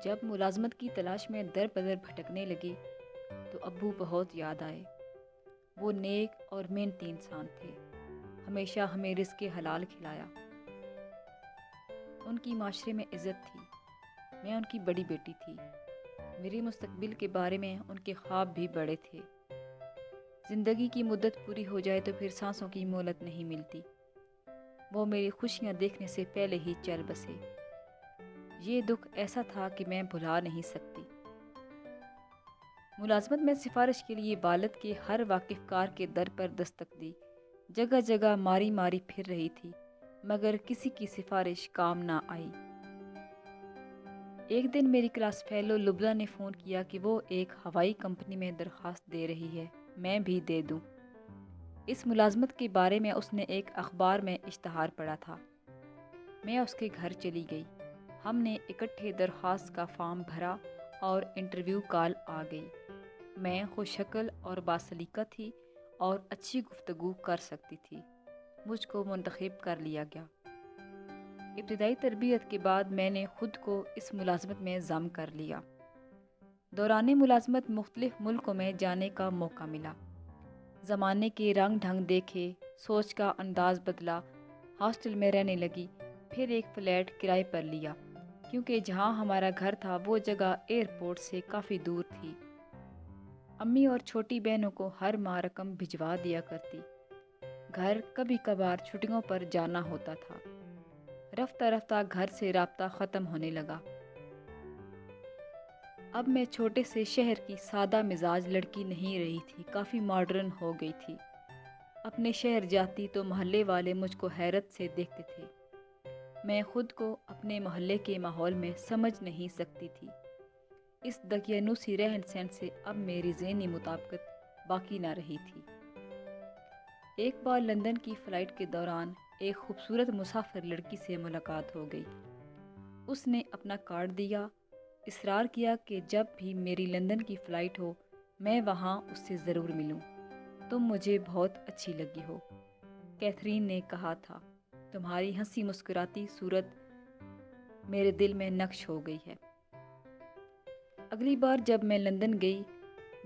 جب ملازمت کی تلاش میں در بدر بھٹکنے لگی تو ابو بہت یاد آئے۔ وہ نیک اور محنتی انسان تھے، ہمیشہ ہمیں رزق حلال کھلایا۔ ان کی معاشرے میں عزت تھی، میں ان کی بڑی بیٹی تھی۔ میرے مستقبل کے بارے میں ان کے خواب بھی بڑے تھے۔ زندگی کی مدت پوری ہو جائے تو پھر سانسوں کی مہلت نہیں ملتی۔ وہ میری خوشیاں دیکھنے سے پہلے ہی چل بسے۔ یہ دکھ ایسا تھا کہ میں بھلا نہیں سکتی۔ ملازمت میں سفارش کے لیے والد کے ہر واقف کار کے در پر دستک دی، جگہ جگہ ماری ماری پھر رہی تھی، مگر کسی کی سفارش کام نہ آئی۔ ایک دن میری کلاس فیلو لبنہ نے فون کیا کہ وہ ایک ہوائی کمپنی میں درخواست دے رہی ہے، میں بھی دے دوں۔ اس ملازمت کے بارے میں اس نے ایک اخبار میں اشتہار پڑھا تھا۔ میں اس کے گھر چلی گئی۔ ہم نے اکٹھے درخواست کا فارم بھرا اور انٹرویو کال آ گئی۔ میں خوش شکل اور باسلیقہ تھی اور اچھی گفتگو کر سکتی تھی۔ مجھ کو منتخب کر لیا گیا۔ ابتدائی تربیت کے بعد میں نے خود کو اس ملازمت میں ضم کر لیا۔ دوران ملازمت مختلف ملکوں میں جانے کا موقع ملا۔ زمانے کے رنگ ڈھنگ دیکھے، سوچ کا انداز بدلا، ہاسٹل میں رہنے لگی، پھر ایک فلیٹ کرائے پر لیا، کیونکہ جہاں ہمارا گھر تھا وہ جگہ ایئرپورٹ سے کافی دور تھی۔ امی اور چھوٹی بہنوں کو ہر ماہ رقم بھجوا دیا کرتی۔ گھر کبھی کبھار چھٹیوں پر جانا ہوتا تھا۔ رفتہ رفتہ گھر سے رابطہ ختم ہونے لگا۔ اب میں چھوٹے سے شہر کی سادہ مزاج لڑکی نہیں رہی تھی، کافی ماڈرن ہو گئی تھی۔ اپنے شہر جاتی تو محلے والے مجھ کو حیرت سے دیکھتے تھے۔ میں خود کو اپنے محلے کے ماحول میں سمجھ نہیں سکتی تھی۔ اس دقیانوسی رہن سہن سے اب میری ذہنی مطابقت باقی نہ رہی تھی۔ ایک بار لندن کی فلائٹ کے دوران ایک خوبصورت مسافر لڑکی سے ملاقات ہو گئی۔ اس نے اپنا کارڈ دیا، اصرار کیا کہ جب بھی میری لندن کی فلائٹ ہو میں وہاں اس سے ضرور ملوں۔ تم مجھے بہت اچھی لگی ہو، کیتھرین نے کہا تھا۔ تمہاری ہنسی مسکراتی صورت میرے دل میں نقش ہو گئی ہے۔ اگلی بار جب میں لندن گئی،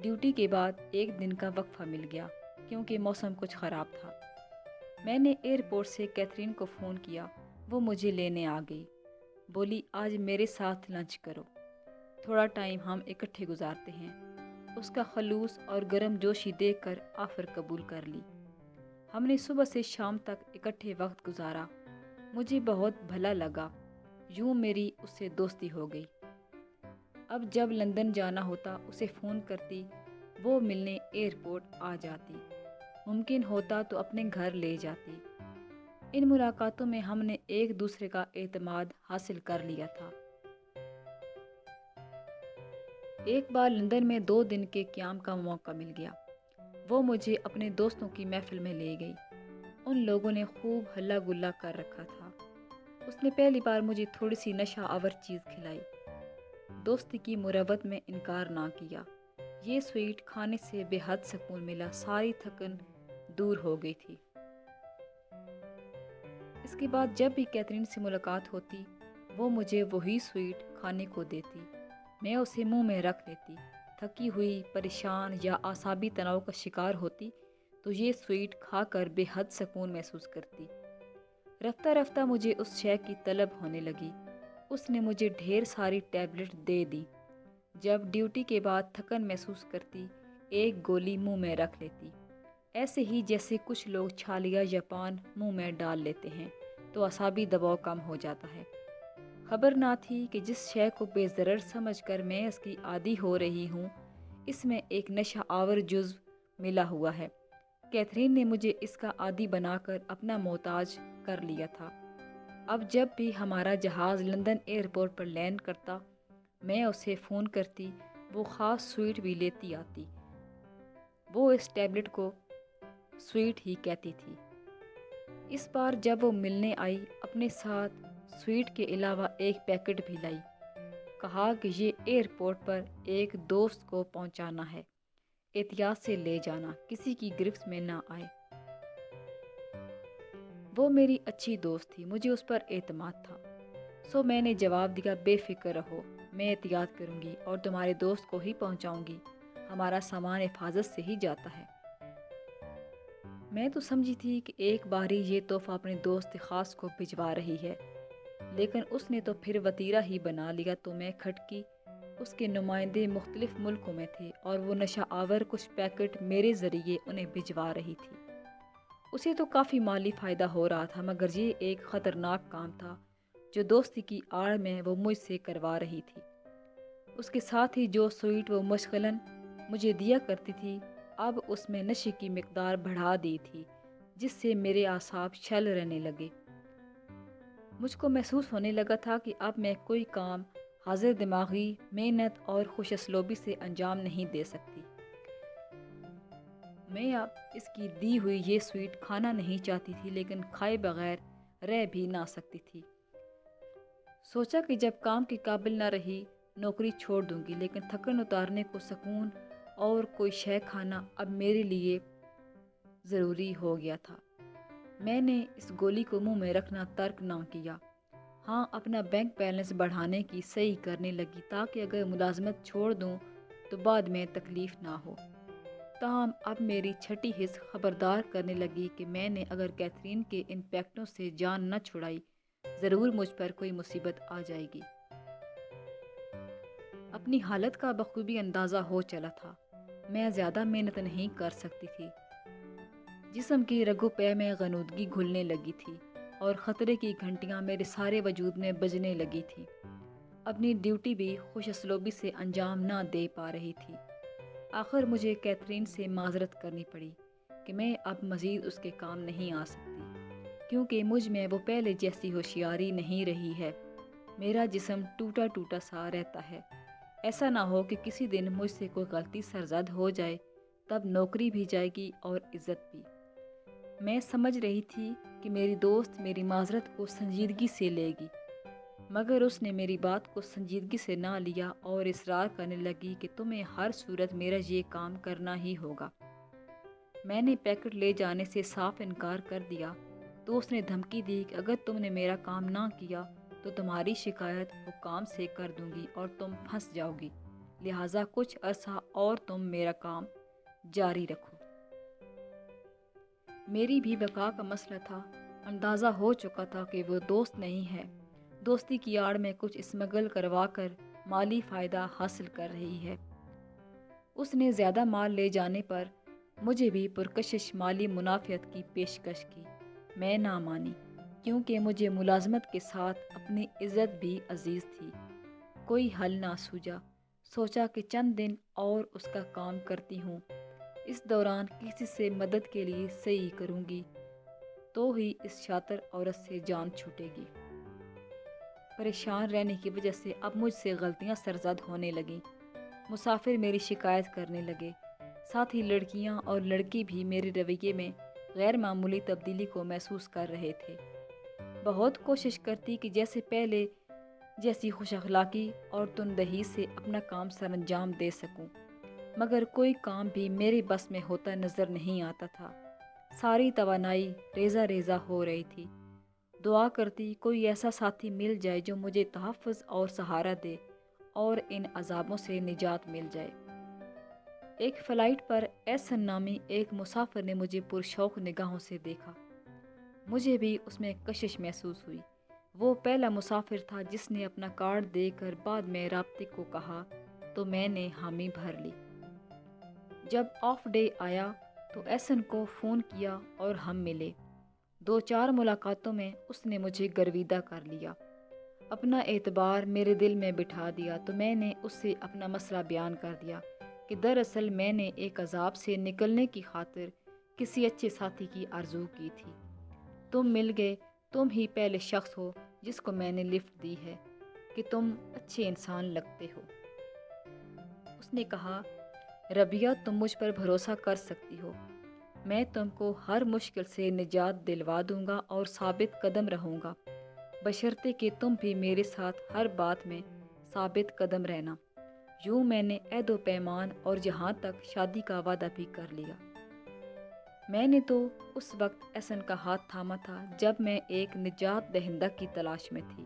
ڈیوٹی کے بعد ایک دن کا وقفہ مل گیا کیونکہ موسم کچھ خراب تھا۔ میں نے ایئرپورٹ سے کیتھرین کو فون کیا، وہ مجھے لینے آ گئی۔ بولی آج میرے ساتھ لنچ کرو، تھوڑا ٹائم ہم اکٹھے گزارتے ہیں۔ اس کا خلوص اور گرم جوشی دیکھ کر آفر قبول کر لی۔ ہم نے صبح سے شام تک اکٹھے وقت گزارا۔ مجھے بہت بھلا لگا، یوں میری اس سے دوستی ہو گئی۔ اب جب لندن جانا ہوتا اسے فون کرتی، وہ ملنے ایئرپورٹ آ جاتی، ممکن ہوتا تو اپنے گھر لے جاتی۔ ان ملاقاتوں میں ہم نے ایک دوسرے کا اعتماد حاصل کر لیا تھا۔ ایک بار لندن میں 2 دن کے قیام کا موقع مل گیا۔ وہ مجھے اپنے دوستوں کی محفل میں لے گئی۔ ان لوگوں نے خوب ہلا گلا کر رکھا تھا۔ اس نے پہلی بار مجھے تھوڑی سی نشہ آور چیز کھلائی۔ دوستی کی مروت میں انکار نہ کیا۔ یہ سویٹ کھانے سے بے حد سکون ملا، ساری تھکن دور ہو گئی تھی۔ اس کے بعد جب بھی کیتھرین سے ملاقات ہوتی، وہ مجھے وہی سویٹ کھانے کو دیتی۔ میں اسے منہ میں رکھ لیتی۔ تھکی ہوئی، پریشان یا اعصابی تناؤ کا شکار ہوتی تو یہ سویٹ کھا کر بے حد سکون محسوس کرتی۔ رفتہ رفتہ مجھے اس شے کی طلب ہونے لگی۔ اس نے مجھے ڈھیر ساری ٹیبلٹ دے دی۔ جب ڈیوٹی کے بعد تھکن محسوس کرتی، ایک گولی منہ میں رکھ لیتی، ایسے ہی جیسے کچھ لوگ چھالیا یا پان منہ میں ڈال لیتے ہیں تو اعصابی دباؤ کم ہو جاتا ہے۔ خبر نہ تھی کہ جس شے کو بے ضرر سمجھ کر میں اس کی عادی ہو رہی ہوں، اس میں ایک نشہ آور جزو ملا ہوا ہے۔ کیتھرین نے مجھے اس کا عادی بنا کر اپنا محتاج کر لیا تھا۔ اب جب بھی ہمارا جہاز لندن ایئرپورٹ پر لینڈ کرتا، میں اسے فون کرتی، وہ خاص سویٹ بھی لیتی آتی۔ وہ اس ٹیبلٹ کو سویٹ ہی کہتی تھی۔ اس بار جب وہ ملنے آئی، اپنے ساتھ سویٹ کے علاوہ ایک پیکٹ بھی لائی۔ کہا کہ یہ ایئرپورٹ پر ایک دوست کو پہنچانا ہے، احتیاط سے لے جانا، کسی کی گرفت میں نہ آئے۔ وہ میری اچھی دوست تھی، مجھے اس پر اعتماد تھا۔ سو میں نے جواب دیا، بے فکر رہو، میں احتیاط کروں گی اور تمہارے دوست کو ہی پہنچاؤں گی، ہمارا سامان حفاظت سے ہی جاتا ہے۔ میں تو سمجھی تھی کہ ایک باری یہ تحفہ اپنے دوست خاص کو بھجوا رہی ہے، لیکن اس نے تو پھر وتیرہ ہی بنا لیا۔ تو میں کھٹکی، اس کے نمائندے مختلف ملکوں میں تھے اور وہ نشہ آور کچھ پیکٹ میرے ذریعے انہیں بھجوا رہی تھی۔ اسے تو کافی مالی فائدہ ہو رہا تھا، مگر یہ ایک خطرناک کام تھا جو دوستی کی آڑ میں وہ مجھ سے کروا رہی تھی۔ اس کے ساتھ ہی جو سوئٹ وہ مشغلاً مجھے دیا کرتی تھی، اب اس میں نشے کی مقدار بڑھا دی تھی، جس سے میرے اعصاب چھل رہنے لگے۔ مجھ کو محسوس ہونے لگا تھا کہ اب میں کوئی کام حاضر دماغی محنت اور خوش اسلوبی سے انجام نہیں دے سکتی۔ میں اب اس کی دی ہوئی یہ سویٹ کھانا نہیں چاہتی تھی، لیکن کھائے بغیر رہ بھی نہ سکتی تھی۔ سوچا کہ جب کام کے قابل نہ رہی نوکری چھوڑ دوں گی، لیکن تھکن اتارنے کو سکون اور کوئی شے کھانا اب میرے لیے ضروری ہو گیا تھا۔ میں نے اس گولی کو منہ میں رکھنا ترک نہ کیا۔ ہاں، اپنا بینک بیلنس بڑھانے کی صحیح کرنے لگی تاکہ اگر ملازمت چھوڑ دوں تو بعد میں تکلیف نہ ہو۔ تاہم اب میری چھٹی حس خبردار کرنے لگی کہ میں نے اگر کیتھرین کے ان پیکٹوں سے جان نہ چھڑائی، ضرور مجھ پر کوئی مصیبت آ جائے گی۔ اپنی حالت کا بخوبی اندازہ ہو چلا تھا۔ میں زیادہ محنت نہیں کر سکتی تھی۔ جسم کی رگو پے میں غنودگی گھلنے لگی تھی اور خطرے کی گھنٹیاں میرے سارے وجود میں بجنے لگی تھی۔ اپنی ڈیوٹی بھی خوش اسلوبی سے انجام نہ دے پا رہی تھی۔ آخر مجھے کیتھرین سے معذرت کرنی پڑی کہ میں اب مزید اس کے کام نہیں آ سکتی، کیونکہ مجھ میں وہ پہلے جیسی ہوشیاری نہیں رہی ہے۔ میرا جسم ٹوٹا ٹوٹا سا رہتا ہے۔ ایسا نہ ہو کہ کسی دن مجھ سے کوئی غلطی سرزد ہو جائے، تب نوکری بھی جائے گی اور عزت بھی۔ میں سمجھ رہی تھی کہ میری دوست میری معذرت کو سنجیدگی سے لے گی، مگر اس نے میری بات کو سنجیدگی سے نہ لیا اور اصرار کرنے لگی کہ تمہیں ہر صورت میرا یہ کام کرنا ہی ہوگا۔ میں نے پیکٹ لے جانے سے صاف انکار کر دیا تو اس نے دھمکی دی کہ اگر تم نے میرا کام نہ کیا تو تمہاری شکایت حکام سے کر دوں گی اور تم پھنس جاؤ گی، لہٰذا کچھ عرصہ اور تم میرا کام جاری رکھو۔ میری بھی بقا کا مسئلہ تھا۔ اندازہ ہو چکا تھا کہ وہ دوست نہیں ہے، دوستی کی آڑ میں کچھ اسمگل کروا کر مالی فائدہ حاصل کر رہی ہے۔ اس نے زیادہ مال لے جانے پر مجھے بھی پرکشش مالی منافعت کی پیشکش کی۔ میں نہ مانی، کیونکہ مجھے ملازمت کے ساتھ اپنی عزت بھی عزیز تھی۔ کوئی حل نہ سوجا۔ سوچا کہ چند دن اور اس کا کام کرتی ہوں، اس دوران کسی سے مدد کے لیے صحیح کروں گی تو ہی اس شاطر عورت سے جان چھوٹے گی۔ پریشان رہنے کی وجہ سے اب مجھ سے غلطیاں سرزد ہونے لگیں۔ مسافر میری شکایت کرنے لگے، ساتھ ہی لڑکیاں اور لڑکی بھی میرے رویے میں غیر معمولی تبدیلی کو محسوس کر رہے تھے۔ بہت کوشش کرتی کہ جیسے پہلے جیسی خوش اخلاقی اور تندہی سے اپنا کام سر انجام دے سکوں، مگر کوئی کام بھی میرے بس میں ہوتا نظر نہیں آتا تھا۔ ساری توانائی ریزہ ریزہ ہو رہی تھی۔ دعا کرتی کوئی ایسا ساتھی مل جائے جو مجھے تحفظ اور سہارا دے اور ان عذابوں سے نجات مل جائے۔ ایک فلائٹ پر احسن نامی ایک مسافر نے مجھے پرشوق نگاہوں سے دیکھا۔ مجھے بھی اس میں کشش محسوس ہوئی۔ وہ پہلا مسافر تھا جس نے اپنا کارڈ دے کر بعد میں رابطے کو کہا، تو میں نے حامی بھر لی۔ جب آف ڈے آیا تو احسن کو فون کیا اور ہم ملے۔ 2-4 ملاقاتوں میں اس نے مجھے گرویدہ کر لیا، اپنا اعتبار میرے دل میں بٹھا دیا۔ تو میں نے اس سے اپنا مسئلہ بیان کر دیا کہ دراصل میں نے ایک عذاب سے نکلنے کی خاطر کسی اچھے ساتھی کی آرزو کی تھی۔ تم مل گئے۔ تم ہی پہلے شخص ہو جس کو میں نے لفٹ دی ہے کہ تم اچھے انسان لگتے ہو۔ اس نے کہا، ربیہ، تم مجھ پر بھروسہ کر سکتی ہو۔ میں تم کو ہر مشکل سے نجات دلوا دوں گا اور ثابت قدم رہوں گا، بشرطے کہ تم بھی میرے ساتھ ہر بات میں ثابت قدم رہنا۔ یوں میں نے عہد و پیمان اور جہاں تک شادی کا وعدہ بھی کر لیا۔ میں نے تو اس وقت احسن کا ہاتھ تھاما تھا جب میں ایک نجات دہندہ کی تلاش میں تھی۔